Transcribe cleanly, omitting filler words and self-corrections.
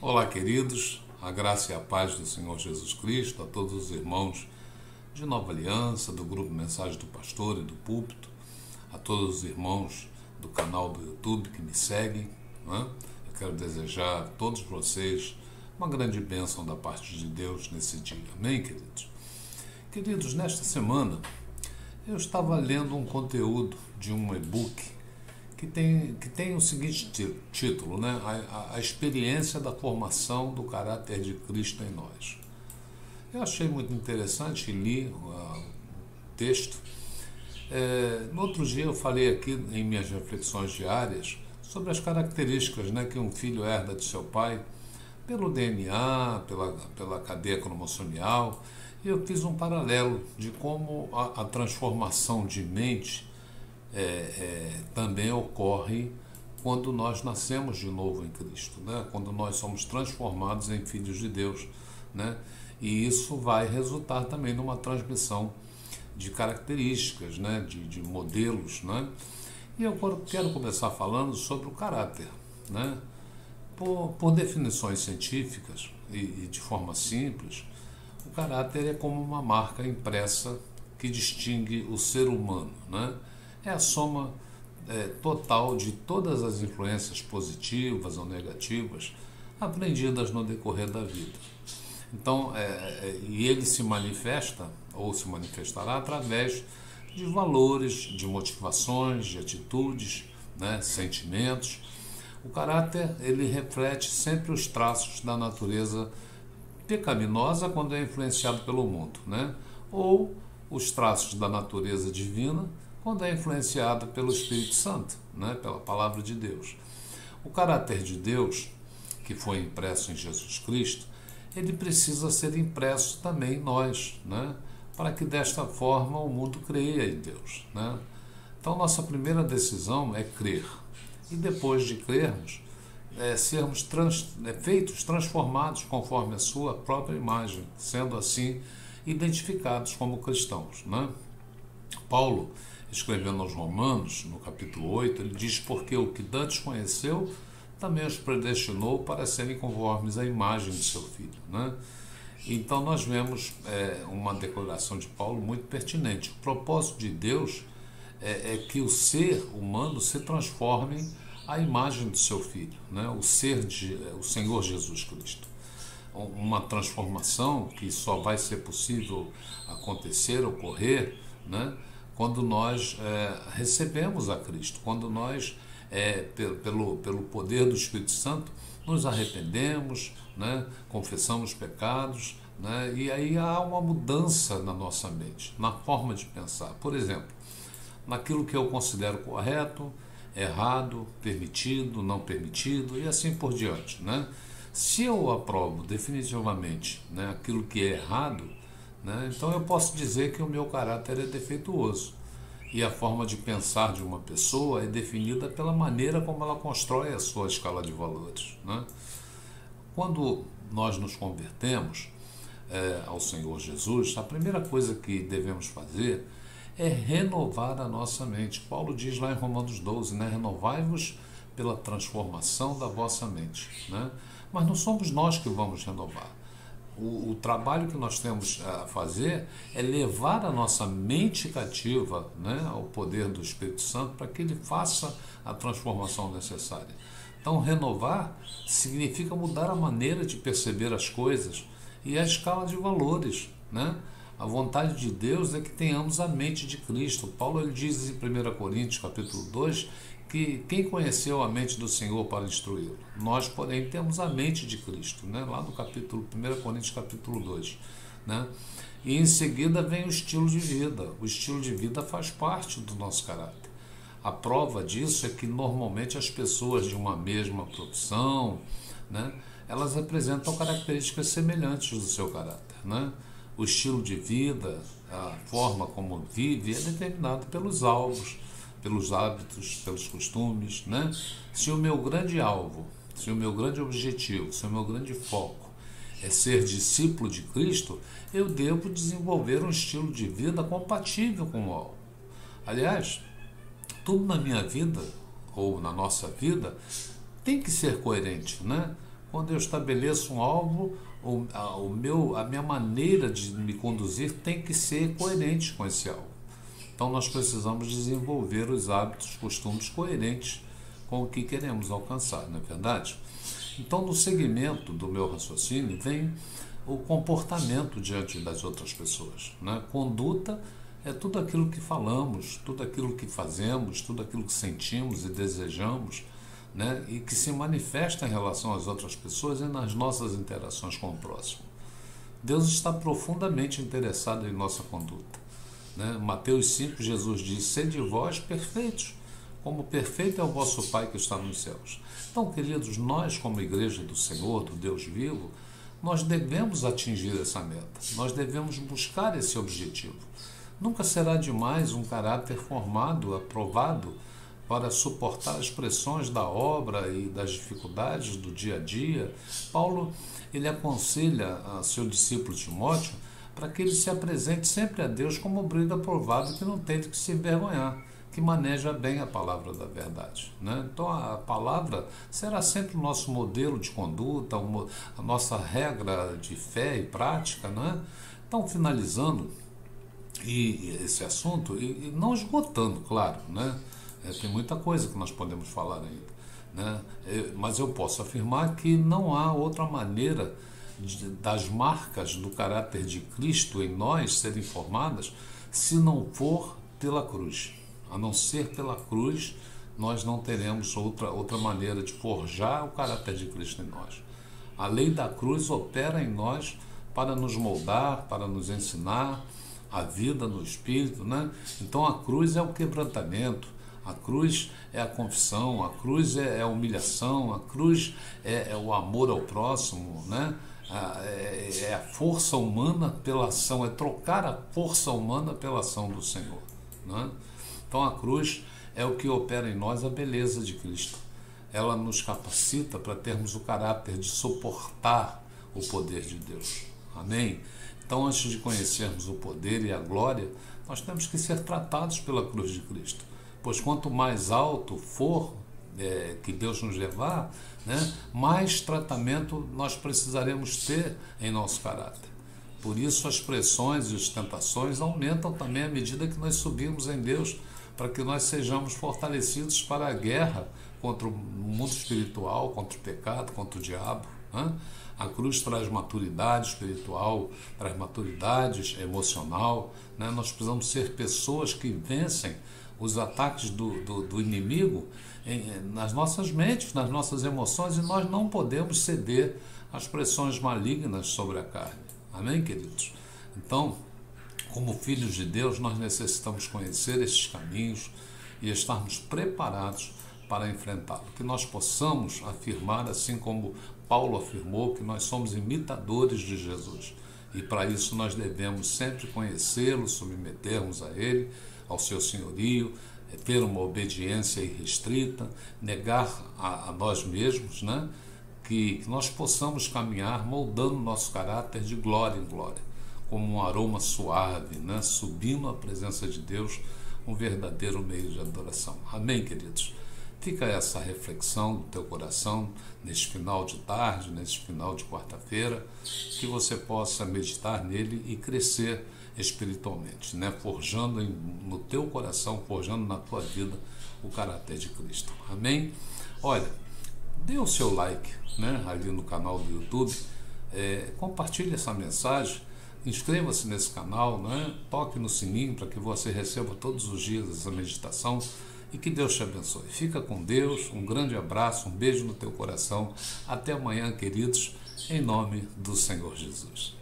Olá, queridos, a graça e a paz do Senhor Jesus Cristo, a todos os irmãos de Nova Aliança, do grupo Mensagem do Pastor e do Púlpito, a todos os irmãos do canal do YouTube que me seguem, não é? Eu quero desejar a todos vocês uma grande bênção da parte de Deus nesse dia. Amém, queridos? Queridos, nesta semana eu estava lendo um conteúdo de um e-book que tem o seguinte título, né? A experiência da formação do caráter de Cristo em nós. Eu achei muito interessante e li o texto. No outro dia eu falei aqui em minhas reflexões diárias sobre as características, né, que um filho herda de seu pai pelo DNA, pela cadeia cromossomial. E eu fiz um paralelo de como a transformação de mente também ocorre quando nós nascemos de novo em Cristo, né? Quando nós somos transformados em filhos de Deus, né? E isso vai resultar também numa transmissão de características, né? de modelos, né? E eu quero começar falando sobre o caráter, né? Por definições científicas e de forma simples, o caráter é como uma marca impressa que distingue o ser humano, né? É a soma total de todas as influências positivas ou negativas aprendidas no decorrer da vida. Então, e ele se manifesta ou se manifestará através de valores, de motivações, de atitudes, né, sentimentos. O caráter, ele reflete sempre os traços da natureza pecaminosa quando é influenciado pelo mundo, né? Ou os traços da natureza divina quando é influenciado pelo Espírito Santo, né? Pela palavra de Deus. O caráter de Deus, que foi impresso em Jesus Cristo, ele precisa ser impresso também em nós, né? Para que desta forma o mundo creia em Deus, né? Então nossa primeira decisão é crer. E depois de crermos, sermos transformados conforme a sua própria imagem, sendo assim identificados como cristãos, né? Paulo, escrevendo aos Romanos, no capítulo 8, ele diz: porque o que dantes conheceu, também os predestinou para serem conformes à imagem de seu Filho, né? Então nós vemos uma declaração de Paulo muito pertinente. O propósito de Deus é que o ser humano se transforme à imagem do seu Filho, né? O Senhor Jesus Cristo. Uma transformação que só vai ser possível ocorrer, né? Quando nós recebemos a Cristo, quando nós, pelo poder do Espírito Santo, nos arrependemos, né? Confessamos pecados, né? E aí há uma mudança na nossa mente, na forma de pensar. Por exemplo, naquilo que eu considero correto, errado, permitido, não permitido e assim por diante, né? Se eu aprovo definitivamente, né, aquilo que é errado, né, então eu posso dizer que o meu caráter é defeituoso. E a forma de pensar de uma pessoa é definida pela maneira como ela constrói a sua escala de valores, né? Quando nós nos convertemos ao Senhor Jesus, a primeira coisa que devemos fazer é renovar a nossa mente. Paulo diz lá em Romanos 12, né? Renovai-vos pela transformação da vossa mente, né? Mas não somos nós que vamos renovar. O trabalho que nós temos a fazer é levar a nossa mente cativa, né, ao poder do Espírito Santo para que ele faça a transformação necessária. Então, renovar significa mudar a maneira de perceber as coisas e a escala de valores, né? A vontade de Deus é que tenhamos a mente de Cristo. Paulo ele diz em 1 Coríntios capítulo 2 que quem conheceu a mente do Senhor para instruí-lo? Nós, porém, temos a mente de Cristo, né? Lá no capítulo 1 Coríntios capítulo 2, né? E em seguida vem o estilo de vida. O estilo de vida faz parte do nosso caráter. A prova disso é que normalmente as pessoas de uma mesma profissão, né, elas apresentam características semelhantes do seu caráter, né? O estilo de vida, a forma como vive é determinado pelos alvos, pelos hábitos, pelos costumes, né? Se o meu grande alvo, se o meu grande objetivo, se o meu grande foco é ser discípulo de Cristo, eu devo desenvolver um estilo de vida compatível com o alvo. Aliás, tudo na minha vida, ou na nossa vida, tem que ser coerente, né? Quando eu estabeleço um alvo, a minha maneira de me conduzir tem que ser coerente com esse alvo. Então nós precisamos desenvolver os hábitos, costumes coerentes com o que queremos alcançar, não é verdade? Então, no segmento do meu raciocínio, vem o comportamento diante das outras pessoas, né? Conduta é tudo aquilo que falamos, tudo aquilo que fazemos, tudo aquilo que sentimos e desejamos, né? E que se manifesta em relação às outras pessoas e nas nossas interações com o próximo. Deus está profundamente interessado em nossa conduta, né? Mateus 5, Jesus diz: sede vós perfeitos, como perfeito é o vosso Pai que está nos céus. Então, queridos, nós como Igreja do Senhor, do Deus vivo, nós devemos atingir essa meta, nós devemos buscar esse objetivo. Nunca será demais um caráter formado, aprovado, para suportar as pressões da obra e das dificuldades do dia a dia. Paulo, ele aconselha a seu discípulo Timóteo para que ele se apresente sempre a Deus como obreiro aprovado, que não tem de que se envergonhar, que maneja bem a palavra da verdade, né? Então a palavra será sempre o nosso modelo de conduta, a nossa regra de fé e prática, né? Então, finalizando esse assunto, e não esgotando, claro, né? Tem muita coisa que nós podemos falar ainda, né? Mas eu posso afirmar que não há outra maneira das marcas do caráter de Cristo em nós serem formadas se não for pela cruz. A não ser pela cruz, nós não teremos outra maneira de forjar o caráter de Cristo em nós. A lei da cruz opera em nós para nos moldar, para nos ensinar a vida no Espírito, né? Então a cruz é o quebrantamento, a cruz é a confissão, a cruz é a humilhação, a cruz é o amor ao próximo, né? É a força humana pela ação, é trocar a força humana pela ação do Senhor, né? Então a cruz é o que opera em nós a beleza de Cristo. Ela nos capacita para termos o caráter de suportar o poder de Deus. Amém? Então, antes de conhecermos o poder e a glória, nós temos que ser tratados pela cruz de Cristo. Pois quanto mais alto for que Deus nos levar, né, mais tratamento nós precisaremos ter em nosso caráter. Por isso as pressões e as tentações aumentam também à medida que nós subimos em Deus, para que nós sejamos fortalecidos para a guerra contra o mundo espiritual, contra o pecado, contra o diabo, né? A cruz traz maturidade espiritual, traz maturidade emocional, né? Nós precisamos ser pessoas que vencem os ataques do inimigo nas nossas mentes, nas nossas emoções, e nós não podemos ceder às pressões malignas sobre a carne. Amém, queridos? Então, como filhos de Deus, nós necessitamos conhecer esses caminhos e estarmos preparados para enfrentá-lo. Que nós possamos afirmar, assim como Paulo afirmou, que nós somos imitadores de Jesus. E para isso nós devemos sempre conhecê-lo, submetermos a ele, ao seu senhorio, ter uma obediência irrestrita, negar a nós mesmos, né? Que nós possamos caminhar moldando nosso caráter de glória em glória, como um aroma suave, né? Subindo à presença de Deus, um verdadeiro meio de adoração. Amém, queridos? Fica essa reflexão do teu coração neste final de tarde, neste final de quarta-feira, que você possa meditar nele e crescer espiritualmente, né? Forjando no teu coração, forjando na tua vida o caráter de Cristo. Amém? Olha, dê o seu like, né? Ali no canal do YouTube, compartilhe essa mensagem, inscreva-se nesse canal, né? Toque no sininho para que você receba todos os dias essa meditação e que Deus te abençoe. Fica com Deus, um grande abraço, um beijo no teu coração. Até amanhã, queridos, em nome do Senhor Jesus.